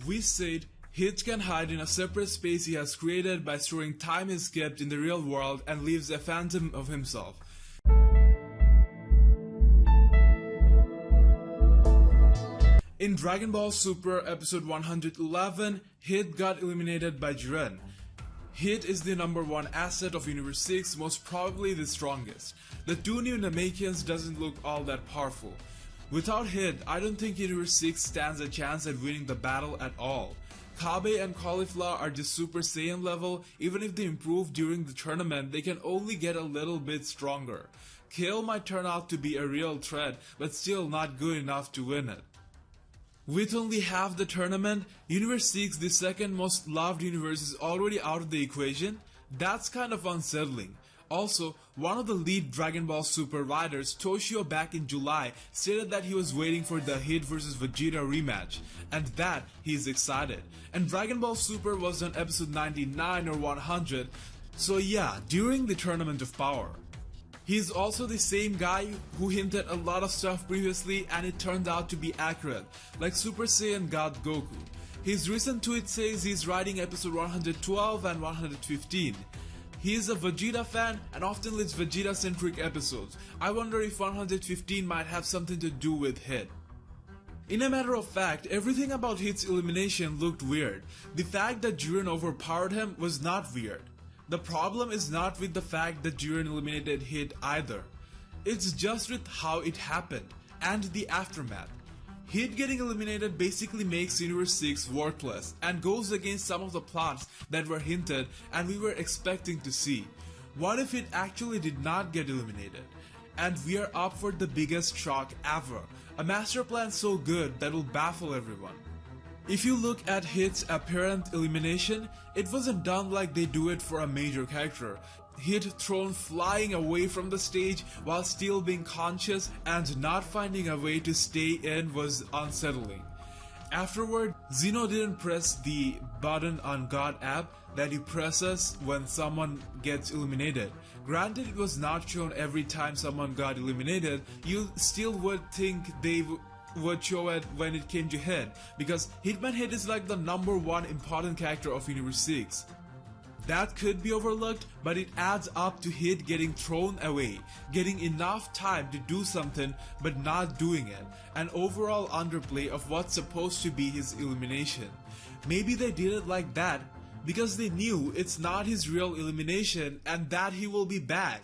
We said Hit can hide in a separate space he has created by storing time he skipped in the real world and leaves a phantom of himself. In Dragon Ball Super episode 111, Hit got eliminated by Jiren. Hit is the #1 asset of Universe 6, most probably the strongest. The two new Namekians doesn't look all that powerful. Without Hit, I don't think Universe 6 stands a chance at winning the battle at all. Kabe and Caulifla are just Super Saiyan level. Even if they improve during the tournament, they can only get a little bit stronger. Kale might turn out to be a real threat, but still not good enough to win it. With only half the tournament, Universe 6, the second most loved universe, is already out of the equation. That's kind of unsettling. Also, one of the lead Dragon Ball Super writers, Toshio, back in July, stated that he was waiting for the Hit vs Vegeta rematch, and that he is excited. And Dragon Ball Super was on episode 99 or 100, so yeah, during the Tournament of Power. He's also the same guy who hinted a lot of stuff previously and it turned out to be accurate, like Super Saiyan God Goku. His recent tweet says he's writing episode 112 and 115. He is a Vegeta fan and often leads Vegeta-centric episodes. I wonder if 115 might have something to do with Hit. In a matter of fact, everything about Hit's elimination looked weird. The fact that Jiren overpowered him was not weird. The problem is not with the fact that Jiren eliminated Hit either. It's just with how it happened, and the aftermath. Hit getting eliminated basically makes Universe 6 worthless, and goes against some of the plots that were hinted and we were expecting to see. What if Hit actually did not get eliminated? And we are up for the biggest shock ever. A master plan so good that will baffle everyone. If you look at Hit's apparent elimination, it wasn't done like they do it for a major character. Hit thrown flying away from the stage while still being conscious and not finding a way to stay in was unsettling. Afterward, Zeno didn't press the button on God app that he presses when someone gets eliminated. Granted, it was not shown every time someone got eliminated, you still would think they would show it when it came to Hit, because Hitman Hit is like the #1 important character of Universe 6. That could be overlooked, but it adds up to Hit getting thrown away, getting enough time to do something but not doing it, an overall underplay of what's supposed to be his elimination. Maybe they did it like that because they knew it's not his real elimination and that he will be back.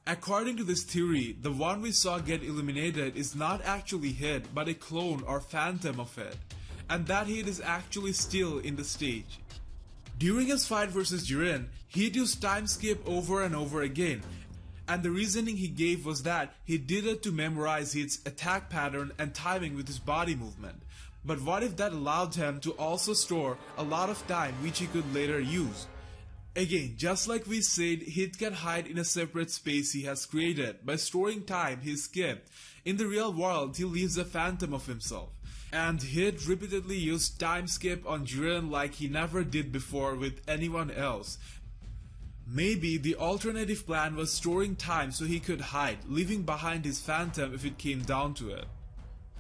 According to this theory, the one we saw get eliminated is not actually Hit but a clone or phantom of Hit, and that Hit is actually still in the stage. During his fight versus Jiren, Hit used time skip over and over again, and the reasoning he gave was that he did it to memorize Hit's attack pattern and timing with his body movement. But what if that allowed him to also store a lot of time which he could later use? Again, just like we said, Hit can hide in a separate space he has created by storing time he skipped. In the real world, he leaves a phantom of himself. And Hit repeatedly used time skip on Jiren like he never did before with anyone else. Maybe the alternative plan was storing time so he could hide, leaving behind his phantom if it came down to it.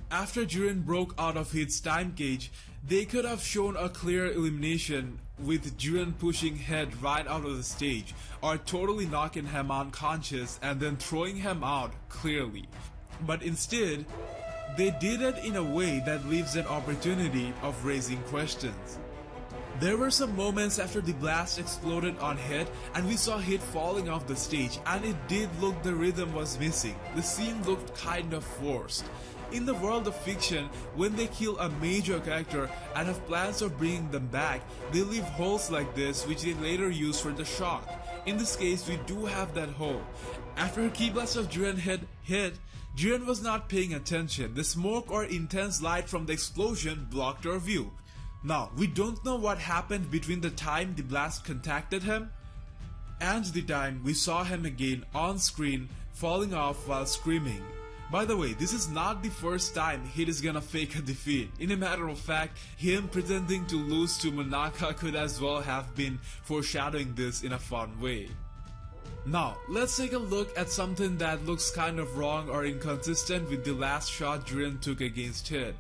After Jiren broke out of Hit's time cage, they could have shown a clear elimination with Jiren pushing Hit right out of the stage, or totally knocking him unconscious and then throwing him out clearly. But instead, they did it in a way that leaves an opportunity of raising questions. There were some moments after the blast exploded on Hit and we saw Hit falling off the stage, and it did look the rhythm was missing. The scene looked kind of forced. In the world of fiction, when they kill a major character and have plans of bringing them back, they leave holes like this which they later use for the shock. In this case, we do have that hole. After a key blast of Jiren hit, Jiren was not paying attention. The smoke or intense light from the explosion blocked our view. Now, we don't know what happened between the time the blast contacted him and the time we saw him again on screen falling off while screaming. By the way, this is not the first time Hit is gonna fake a defeat. In a matter of fact, him pretending to lose to Monaka could as well have been foreshadowing this in a fun way. Now, let's take a look at something that looks kind of wrong or inconsistent with the last shot Jiren took against Hit.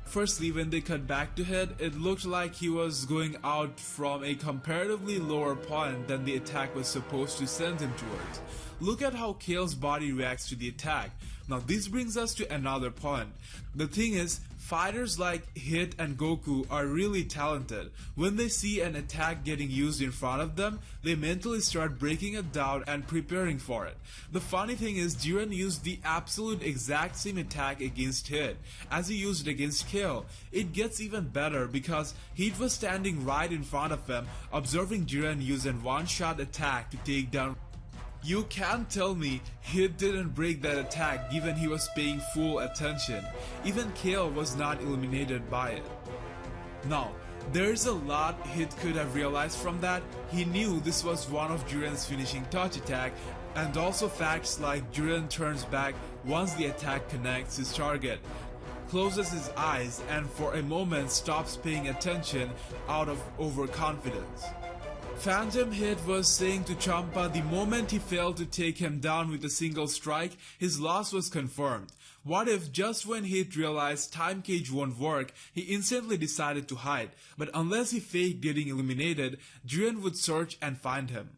Firstly, when they cut back to Hit, it looked like he was going out from a comparatively lower point than the attack was supposed to send him towards. Look at how Kale's body reacts to the attack. Now this brings us to another point. The thing is, fighters like Hit and Goku are really talented. When they see an attack getting used in front of them, they mentally start breaking it down and preparing for it. The funny thing is, Jiren used the absolute exact same attack against Hit as he used it against Kale. It gets even better because Hit was standing right in front of him, observing Jiren use a one-shot attack to take down. You can't tell me Hit didn't break that attack given he was paying full attention. Even Kale was not eliminated by it. Now, there's a lot Hit could have realized from that. He knew this was one of Jiren's finishing touch attack, and also facts like Jiren turns back once the attack connects his target, closes his eyes, and for a moment stops paying attention out of overconfidence. Phantom Hit was saying to Champa the moment he failed to take him down with a single strike, his loss was confirmed. What if just when Hit realized Time Cage won't work, he instantly decided to hide, but unless he faked getting eliminated, Jiren would search and find him.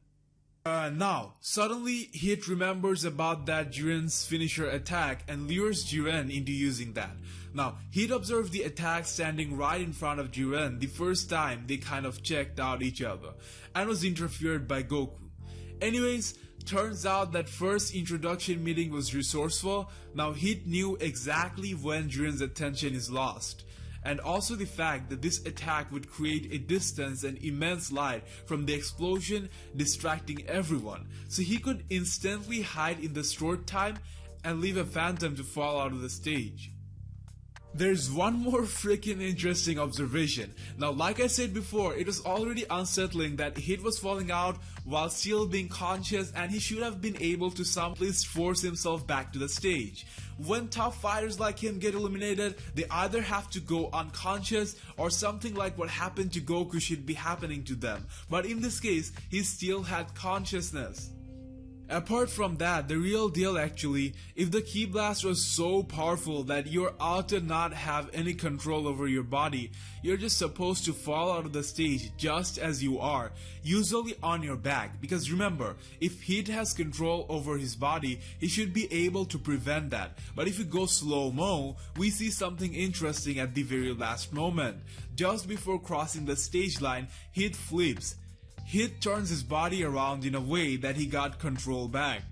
Now, suddenly Hit remembers about that Jiren's finisher attack and lures Jiren into using that. Now, Hit observed the attack standing right in front of Jiren the first time they kind of checked out each other, and was interfered by Goku. Anyways, turns out that first introduction meeting was resourceful. Now Hit knew exactly when Jiren's attention is lost, and also the fact that this attack would create a distance and immense light from the explosion, distracting everyone, so he could instantly hide in the short time and leave a phantom to fall out of the stage. There's one more freaking interesting observation. Now, like I said before, it was already unsettling that Hit was falling out while still being conscious, and he should have been able to somehow force himself back to the stage. When tough fighters like him get eliminated, they either have to go unconscious or something like what happened to Goku should be happening to them. But in this case, he still had consciousness. Apart from that, the real deal actually, if the Ki Blast was so powerful that you're out to not have any control over your body, you're just supposed to fall out of the stage just as you are, usually on your back, because remember, if Hit has control over his body, he should be able to prevent that. But if you go slow-mo, we see something interesting at the very last moment. Just before crossing the stage line, Hit flips. Hit turns his body around in a way that he got control back.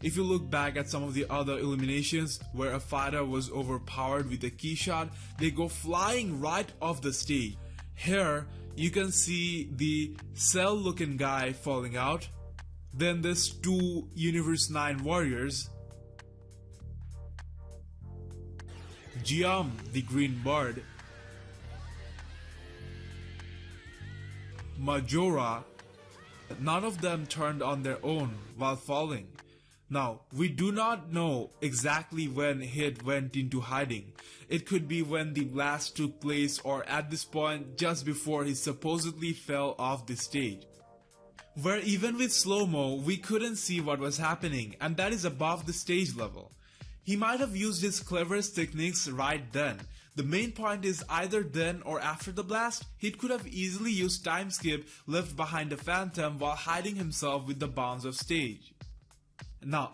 If you look back at some of the other eliminations where a fighter was overpowered with a key shot, they go flying right off the stage. Here, you can see the Cell looking guy falling out, then there's two Universe 9 warriors, Jiam, the green bird, Majora. None of them turned on their own while falling. Now, we do not know exactly when Hit went into hiding. It could be when the blast took place or at this point just before he supposedly fell off the stage, where even with slow-mo we couldn't see what was happening, and that is above the stage level. He might have used his cleverest techniques right then. The main point is either then or after the blast, Hit could have easily used time skip left behind a phantom while hiding himself with the bounce of stage. Now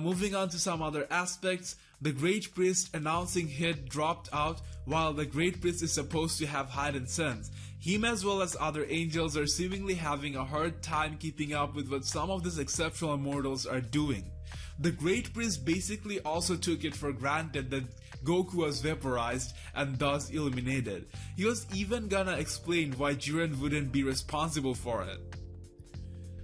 moving on to some other aspects. The Great Priest announcing Hit dropped out while the Great Priest is supposed to have heightened sense. Him as well as other angels are seemingly having a hard time keeping up with what some of these exceptional immortals are doing. The Great Priest basically also took it for granted that Goku was vaporized and thus eliminated. He was even gonna explain why Jiren wouldn't be responsible for it.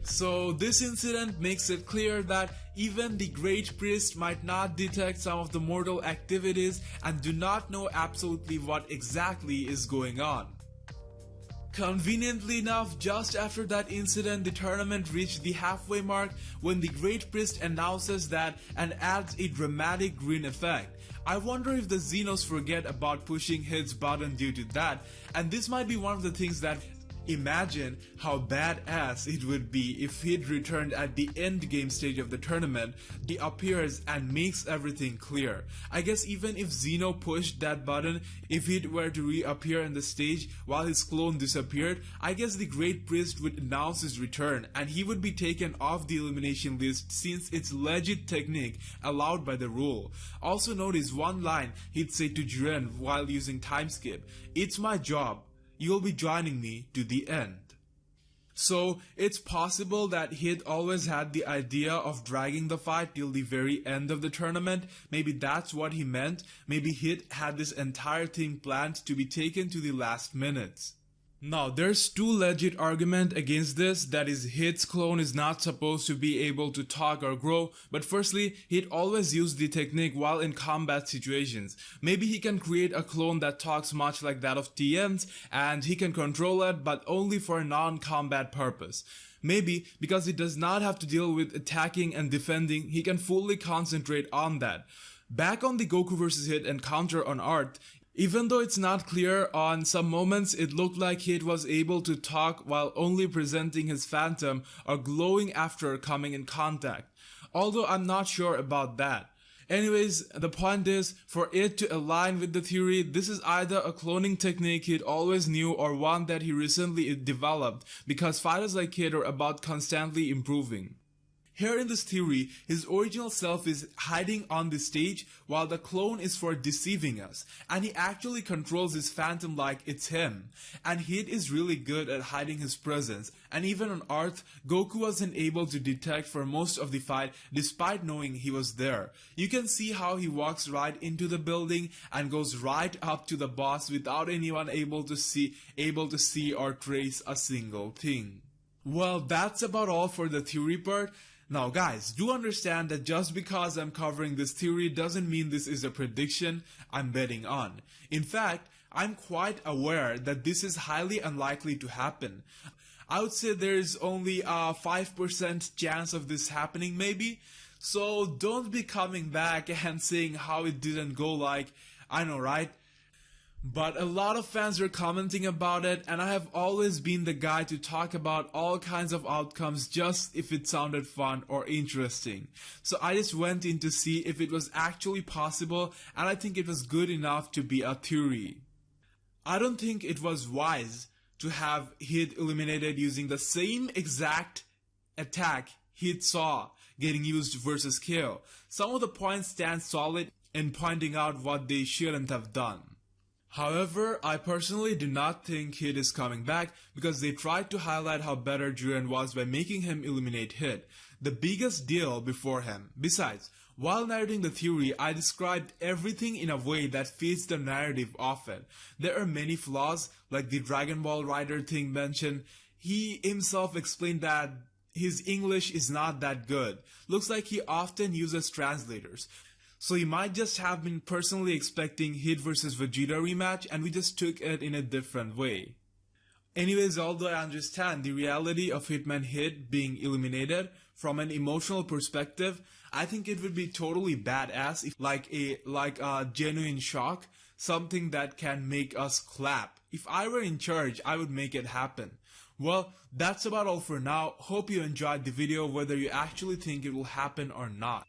So this incident makes it clear that even the Great Priest might not detect some of the mortal activities and do not know absolutely what exactly is going on. Conveniently enough, just after that incident, the tournament reached the halfway mark when the Great Priest announces that and adds a dramatic green effect. I wonder if the Xenos forget about pushing Hit's button due to that, and this might be one of the things that Imagine how badass it would be if Hit returned at the end game stage of the tournament. He appears and makes everything clear. I guess even if Zeno pushed that button, if Hit were to reappear in the stage while his clone disappeared, I guess the Great Priest would announce his return and he would be taken off the elimination list since it's legit technique allowed by the rule. Also notice one line he'd say to Jiren while using time skip: "It's my job. You'll be joining me to the end." So it's possible that Hit always had the idea of dragging the fight till the very end of the tournament. Maybe that's what he meant. Maybe Hit had this entire thing planned to be taken to the last minutes. Now, there's two legit arguments against this. That is, Hit's clone is not supposed to be able to talk or grow, but firstly, Hit always used the technique while in combat situations. Maybe he can create a clone that talks much like that of TN's, and he can control it, but only for a non-combat purpose. Maybe because he does not have to deal with attacking and defending, he can fully concentrate on that. Back on the Goku vs Hit encounter on Earth, even though it's not clear, on some moments it looked like Hit was able to talk while only presenting his phantom or glowing after coming in contact. Although I'm not sure about that. Anyways, the point is, for it to align with the theory, this is either a cloning technique Hit always knew or one that he recently developed, because fighters like Hit are about constantly improving. Here in this theory, his original self is hiding on the stage while the clone is for deceiving us, and he actually controls his phantom like it's him. And Hit is really good at hiding his presence, and even on Earth, Goku wasn't able to detect for most of the fight despite knowing he was there. You can see how he walks right into the building and goes right up to the boss without anyone able to see or trace a single thing. Well, that's about all for the theory part. Now guys, do understand that just because I'm covering this theory doesn't mean this is a prediction I'm betting on. In fact, I'm quite aware that this is highly unlikely to happen. I would say there is only a 5% chance of this happening maybe. So don't be coming back and saying how it didn't go like, I know, right? But a lot of fans are commenting about it, and I have always been the guy to talk about all kinds of outcomes just if it sounded fun or interesting. So I just went in to see if it was actually possible, and I think it was good enough to be a theory. I don't think it was wise to have Hit eliminated using the same exact attack Hit saw getting used versus KO. Some of the points stand solid in pointing out what they shouldn't have done. However, I personally do not think Hit is coming back because they tried to highlight how better Jiren was by making him eliminate Hit, the biggest deal before him. Besides, while narrating the theory, I described everything in a way that fits the narrative of it. There are many flaws, like the Dragon Ball writer thing mentioned. He himself explained that his English is not that good. Looks like he often uses translators. So he might just have been personally expecting Hit vs Vegeta rematch and we just took it in a different way. Anyways, although I understand the reality of Hitman Hit being eliminated, from an emotional perspective, I think it would be totally badass if like a genuine shock, something that can make us clap. If I were in charge, I would make it happen. Well, that's about all for now. Hope you enjoyed the video, whether you actually think it will happen or not.